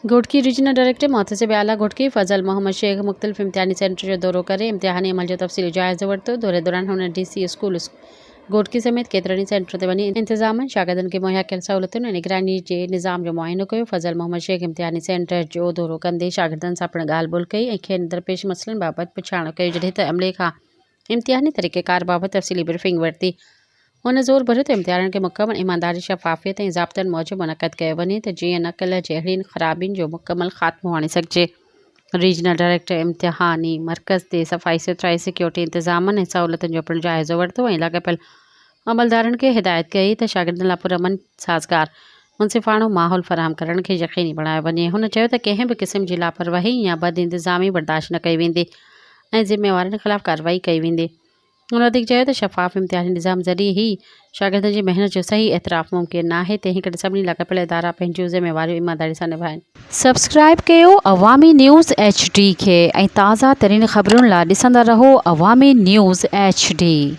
Ghotki regional director Mohtasib आला घोटकी फ़ज़ल मोहम्मद शेख मुख्तलिफ़ इम्तिहानी centre जो दौरो करे इम्तिहानी अमल जो तफ़सीली जायज़ो वरितो। दौरे दौरान हुन DC स्कूल घोटकी समेत केतिरनि सेंटर ते वञी इंतज़ामनि शागिर्दनि खे मुहैया कयल सहूलियतुनि ऐं निगरानी जे निज़ाम जो मुआइनो कयो। फ़ज़ल मोहम्मद शेख इम्तिहानी सेंटर जो दौरो कंदे शागिर्दनि सां पिणु ॻाल्हि ॿोल्हि कई ऐं खेनि दरपेश मसइलनि बाबति पुछाणो कयो। जॾहिं त अमले खां इम्तिहानी तरीक़ेकार बाबति तफ़सीली ब्रीफिंग वरिती। हुन ज़ोर भरियो त इम्तिहाननि खे मुकमल ईमानदारी, शफ़ाफ़ियत ऐं ज़ाब्तनि मूजिबि मुनक़द कयो वञे त जीअं नक़ल जहिड़ियुनि ख़राबियुनि जो मुकमल ख़ात्मो आणे सघिजे। रीजनल डायरेक्टर इम्तिहानी मरकज़ ते सफ़ाई सुथराई, सिक्योरिटी इंतज़ामनि ऐं सहूलियतुनि जो पिणु जाइज़ो वरितो ऐं लाॻापियल अमलदारनि खे हिदायत कई त शागिर्दनि लाइ पुरअमन, साज़गार, मुनसिफ़ाणो माहौल फ़राहम करण खे यक़ीनी बणायो वञे। हुन चयो त कंहिं बि क़िस्म जी लापरवाही या बद इंतज़ामी बर्दाश्त न कई वेंदी ऐं ज़िम्मेवारनि ख़िलाफ़ कार्रवाई कई वेंदी। हुन वधीक चयो त शफ़ाफ़ इम्तिहानी निज़ाम ज़रिए ई शागिर्दनि जी महिनत जो सही एतिराफ़ मुमकिन नाहे। तंहिं करे सभिनी लाॻापियल इदारा पंहिंजूं ज़िम्मेवारियूं ईमानदारी सां निभाइनि। सब्सक्राइब कयो अवामी न्यूज़ HD खे ऐं ताज़ा तरीन ख़बरुनि लाइ ॾिसंदा रहो अवामी न्यूज़ HD।